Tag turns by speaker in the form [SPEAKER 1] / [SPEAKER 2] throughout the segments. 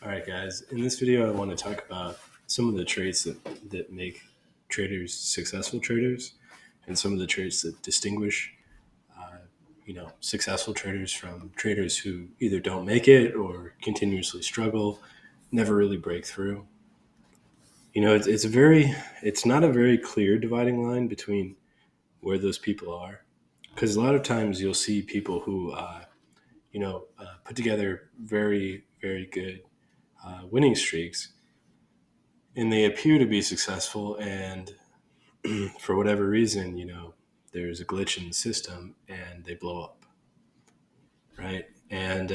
[SPEAKER 1] All right, guys. In this video, I want to talk about some of the traits that make traders successful traders, and some of the traits that distinguish, successful traders from traders who either don't make it or continuously struggle, never really break through. It's not a very clear dividing line between where those people are, because a lot of times you'll see people who, put together very, very good winning streaks, and they appear to be successful, and for whatever reason, there's a glitch in the system and they blow up, right? And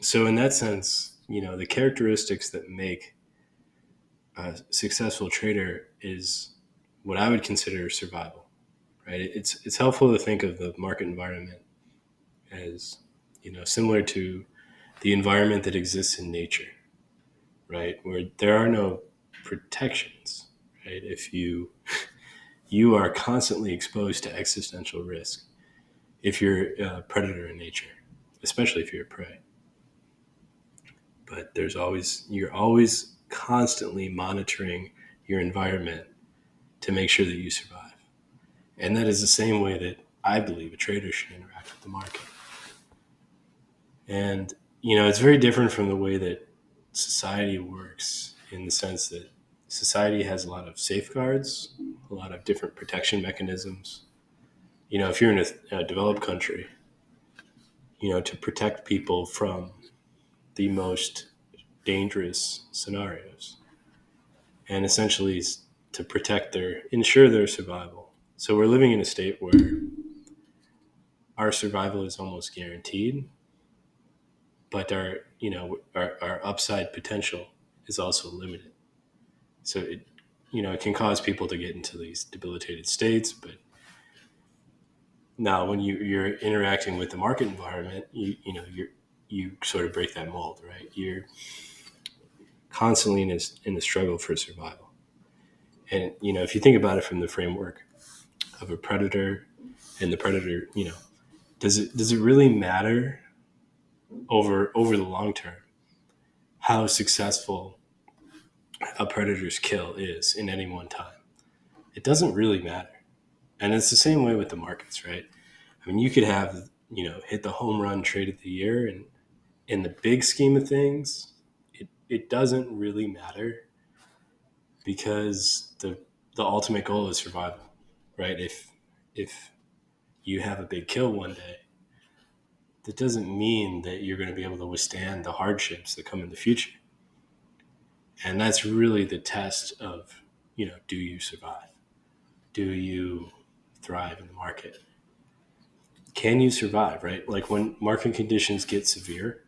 [SPEAKER 1] so in that sense, the characteristics that make a successful trader is what I would consider survival, right? It's helpful to think of the market environment as, similar to the environment that exists in nature, right? Where there are no protections, right? If you are constantly exposed to existential risk if you're a predator in nature, especially if you're a prey. But you're always constantly monitoring your environment to make sure that you survive. And that is the same way that I believe a trader should interact with the market. And, it's very different from the way that society works, in the sense that society has a lot of safeguards, a lot of different protection mechanisms. If you're in a developed country, to protect people from the most dangerous scenarios, and essentially to ensure their survival. So we're living in a state where our survival is almost guaranteed, but our upside potential is also limited. So it can cause people to get into these debilitated states. But now when you're interacting with the market environment, you sort of break that mold, right? You're constantly in a struggle for survival. And if you think about it from the framework of a predator, and the predator, does it really matter over the long term how successful a predator's kill is in any one time? It doesn't really matter. And it's the same way with the markets, right? I mean, you could have, hit the home run trade of the year, and in the big scheme of things, it doesn't really matter, because the ultimate goal is survival, right? If you have a big kill one day, that doesn't mean that you're going to be able to withstand the hardships that come in the future. And that's really the test of, do you survive? Do you thrive in the market? Can you survive, right? Like when market conditions get severe,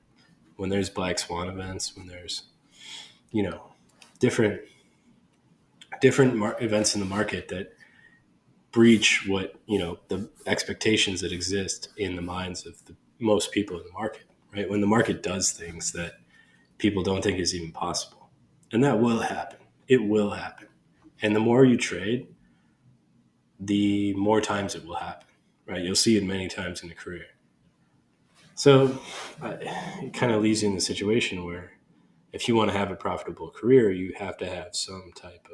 [SPEAKER 1] when there's black swan events, when there's, you know, different events in the market that breach what, the expectations that exist in the minds of the most people in the market, right? When the market does things that people don't think is even possible. And that will happen. It will happen. And the more you trade, the more times it will happen, right? You'll see it many times in the career. So it kind of leaves you in the situation where if you want to have a profitable career, you have to have some type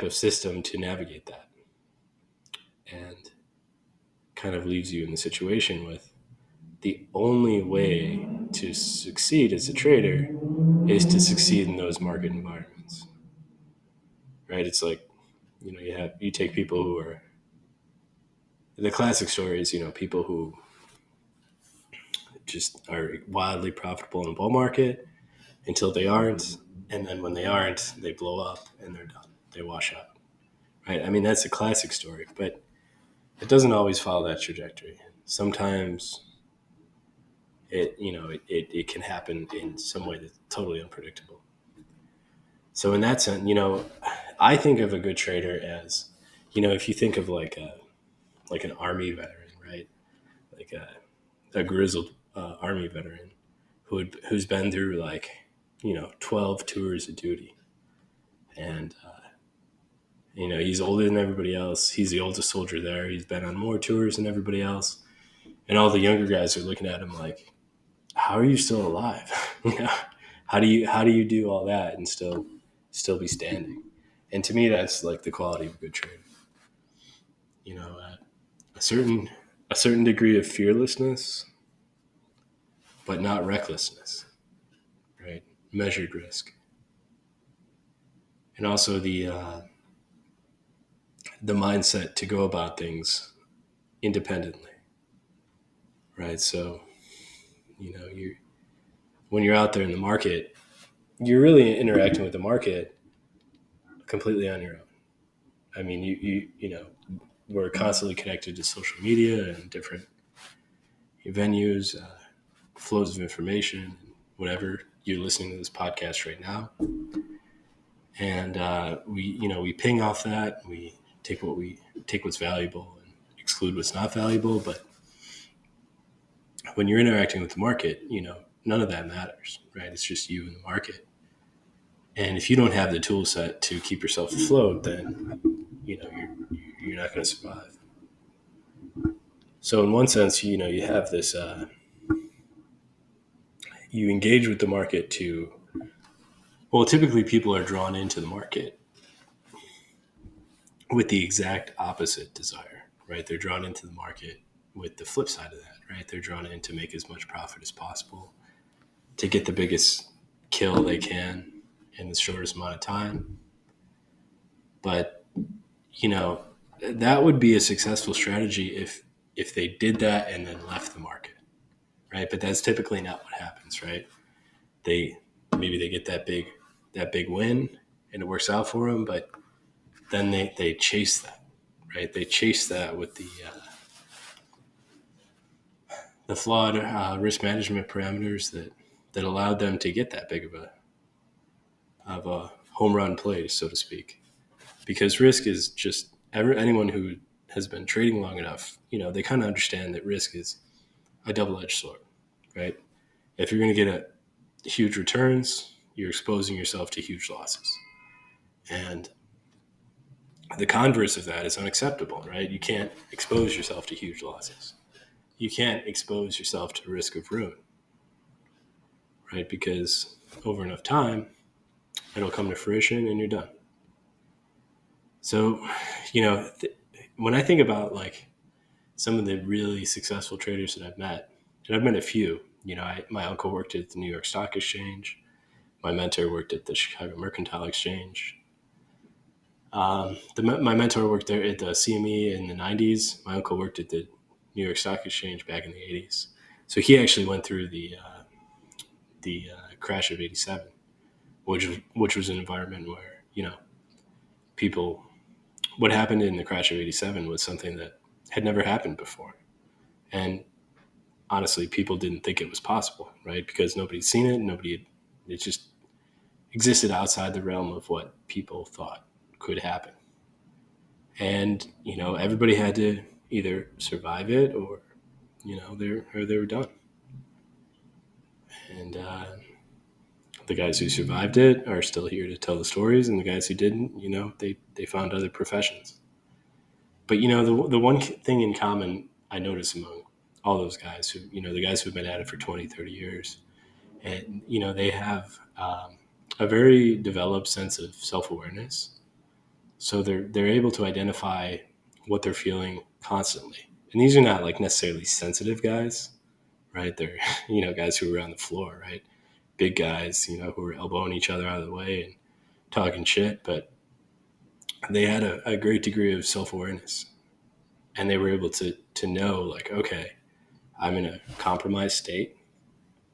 [SPEAKER 1] of system to navigate that. And kind of leaves you in the situation with the only way to succeed as a trader is to succeed in those market environments, right? It's like, you take people who are, the classic story is, people who just are wildly profitable in a bull market until they aren't. And then when they aren't, they blow up and they're done. They wash out, right? I mean, that's a classic story, but it doesn't always follow that trajectory. Sometimes it can happen in some way that's totally unpredictable. So in that sense, I think of a good trader as, if you think of like an army veteran, right? Like a grizzled army veteran who's been through 12 tours of duty, and he's older than everybody else. He's the oldest soldier there. He's been on more tours than everybody else, and all the younger guys are looking at him like, how are you still alive? You know, how do you do all that and still be standing? And to me, that's like the quality of a good trader. You know, a certain a certain degree of fearlessness, but not recklessness, right? Measured risk, and also the mindset to go about things independently, right? So you when you're out there in the market, you're really interacting with the market completely on your own. I mean, we're constantly connected to social media and different venues, flows of information, whatever you're listening to this podcast right now, and we ping off that. We take what's valuable and exclude what's not valuable. But when you're interacting with the market, none of that matters, right? It's just you and the market. And if you don't have the tool set to keep yourself afloat, then you're not going to survive. So in one sense, you have this. You engage with the market to. Well, typically people are drawn into the market with the exact opposite desire, right? They're drawn into the market with the flip side of that, right? They're drawn in to make as much profit as possible, to get the biggest kill they can in the shortest amount of time. But you know that would be a successful strategy if they did that and then left the market, right? But that's typically not what happens, right? They maybe they get that big win and it works out for them, but then they chase that, right? They chase that with the flawed risk management parameters that allowed them to get that big of a home run play, so to speak. Because risk is just anyone who has been trading long enough, they kind of understand that risk is a double-edged sword, right? If you're going to get huge returns, you're exposing yourself to huge losses. And the converse of that is unacceptable, right? You can't expose yourself to huge losses. You can't expose yourself to risk of ruin, right? Because over enough time, it'll come to fruition and you're done. So, when I think about like some of the really successful traders that I've met, and I've met a few, my uncle worked at the New York Stock Exchange. My mentor worked at the Chicago Mercantile Exchange. My mentor worked there at the CME in the 90s. My uncle worked at the New York Stock Exchange back in the 80s. So he actually went through the crash of '87, which was an environment where people. What happened in the crash of '87 was something that had never happened before, and honestly, people didn't think it was possible, right? Because nobody'd seen it. It just existed outside the realm of what people thought could happen. And, everybody had to either survive it or, they were done. And the guys who survived it are still here to tell the stories. And the guys who didn't, they found other professions. But, the one thing in common I notice among all those guys who, the guys who've been at it for 20, 30 years, and they have a very developed sense of self-awareness, so they're able to identify what they're feeling constantly. And these are not like necessarily sensitive guys, right? They're guys who are on the floor, right? Big guys, who are elbowing each other out of the way and talking shit, but they had a great degree of self-awareness, and they were able to know, like, okay, I'm in a compromised state,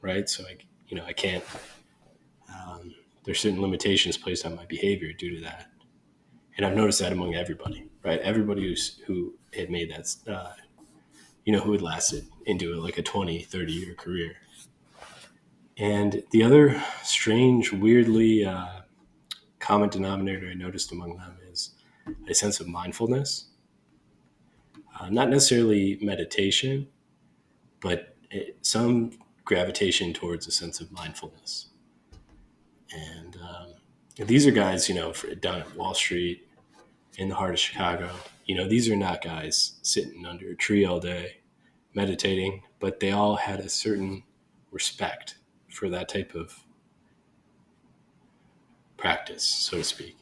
[SPEAKER 1] right? So I can't. There's certain limitations placed on my behavior due to that, and I've noticed that among everybody, right? Everybody who had made that, who had lasted into like a 20, 30-year career. And the other strange, weirdly common denominator I noticed among them is a sense of mindfulness. Not necessarily meditation, but some gravitation towards a sense of mindfulness. And these are guys, down at Wall Street, in the heart of Chicago. These are not guys sitting under a tree all day meditating, but they all had a certain respect for that type of practice, so to speak,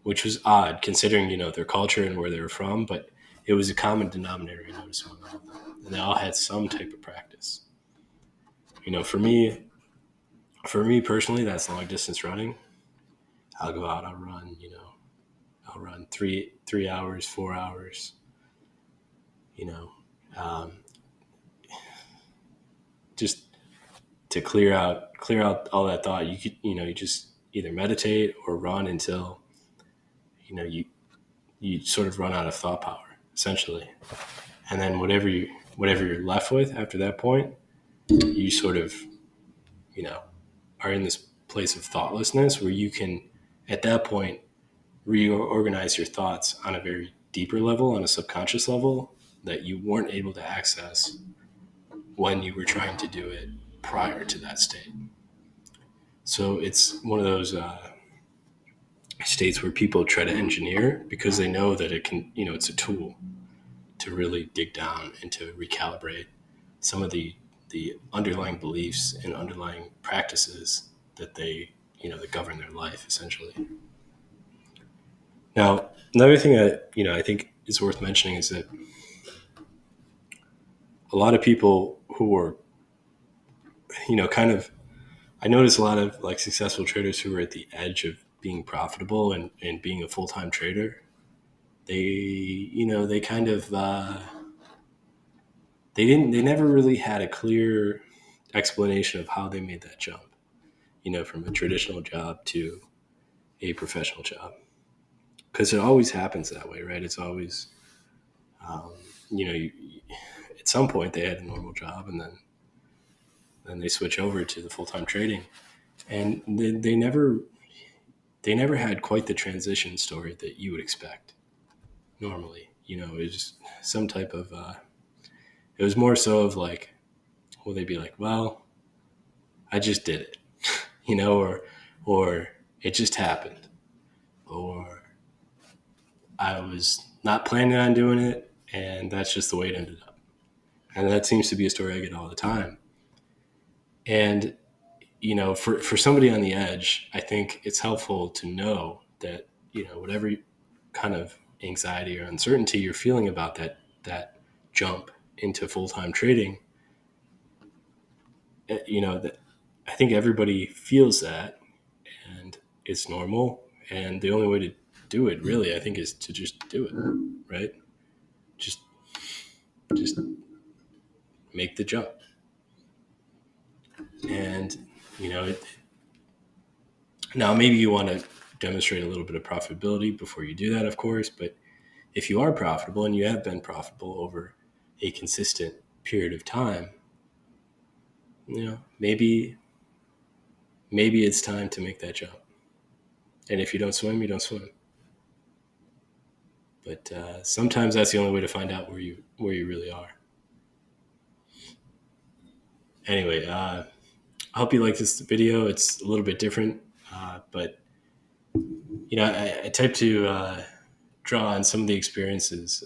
[SPEAKER 1] which was odd considering, their culture and where they were from, but it was a common denominator I noticed among all of them. And they all had some type of practice. For me personally, that's long distance running. I'll go out, I'll run 3 hours, 4 hours, you know, um, just to clear out all that thought. You just either meditate or run until, you sort of run out of thought power, essentially. And then whatever you're left with after that point, you sort of, you know, are in this place of thoughtlessness where you can, at that point, reorganize your thoughts on a very deeper level, on a subconscious level that you weren't able to access when you were trying to do it prior to that state. So it's one of those states where people try to engineer because they know that it can, it's a tool to really dig down and to recalibrate some of the underlying beliefs and underlying practices that that govern their life, essentially. Now, another thing that, I think is worth mentioning is that a lot of people who are, kind of, I notice a lot of like successful traders who are at the edge of being profitable and being a full-time trader. They kind of, they never really had a clear explanation of how they made that jump, from a traditional job to a professional job. Because it always happens that way, right? It's always, um, at some point they had a normal job and then they switch over to the full-time trading, and they never had quite the transition story that you would expect normally. It was some type of, it was more so of like, well, they'd be like, well, I just did it, or it just happened, or I was not planning on doing it, and that's just the way it ended up. And that seems to be a story I get all the time. And, for somebody on the edge, I think it's helpful to know that, whatever kind of anxiety or uncertainty you're feeling about that jump into full-time trading, that I think everybody feels that, and it's normal. And the only way to do it, really, I think, is to just do it, right? Just just make the jump. And now maybe you want to demonstrate a little bit of profitability before you do that, of course. But if you are profitable and you have been profitable over a consistent period of time, maybe it's time to make that jump. And if you don't swim, you don't swim. But sometimes that's the only way to find out where you really are. Anyway, I hope you like this video. It's a little bit different, but I type to draw on some of the experiences,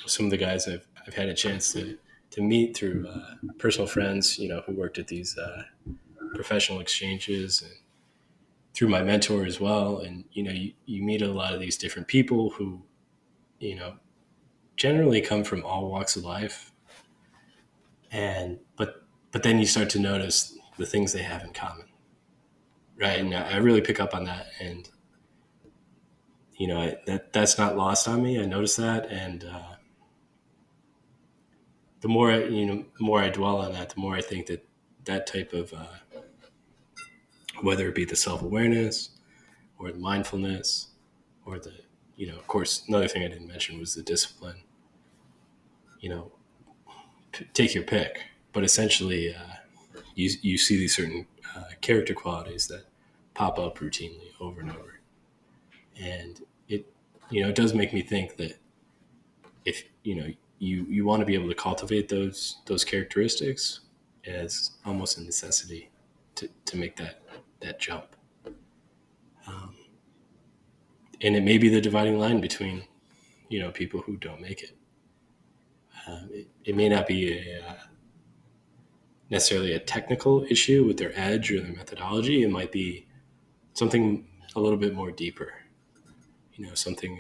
[SPEAKER 1] some of the guys I've had a chance to meet through personal friends, who worked at these professional exchanges, and through my mentor as well. And you meet a lot of these different people who generally come from all walks of life, and but then you start to notice the things they have in common, right? And I really pick up on that, and that's not lost on me. I notice that, and the more I dwell on that, the more I think that type of whether it be the self-awareness or the mindfulness or the of course, another thing I didn't mention was the discipline. Take your pick, but essentially, you see these certain character qualities that pop up routinely over and over, and it does make me think that if you want to be able to cultivate those characteristics as almost a necessity to make that jump. And it may be the dividing line between people who don't make it. It may not be necessarily a technical issue with their edge or their methodology. It might be something a little bit more deeper, something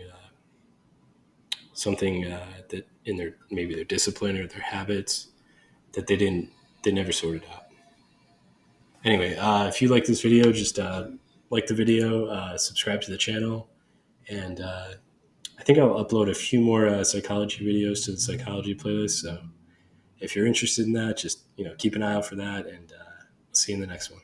[SPEAKER 1] that in their maybe their discipline or their habits that they never sorted out. Anyway, if you like this video, just like the video, subscribe to the channel, and I think I'll upload a few more psychology videos to the psychology playlist. So if you're interested in that, just keep an eye out for that, and see you in the next one.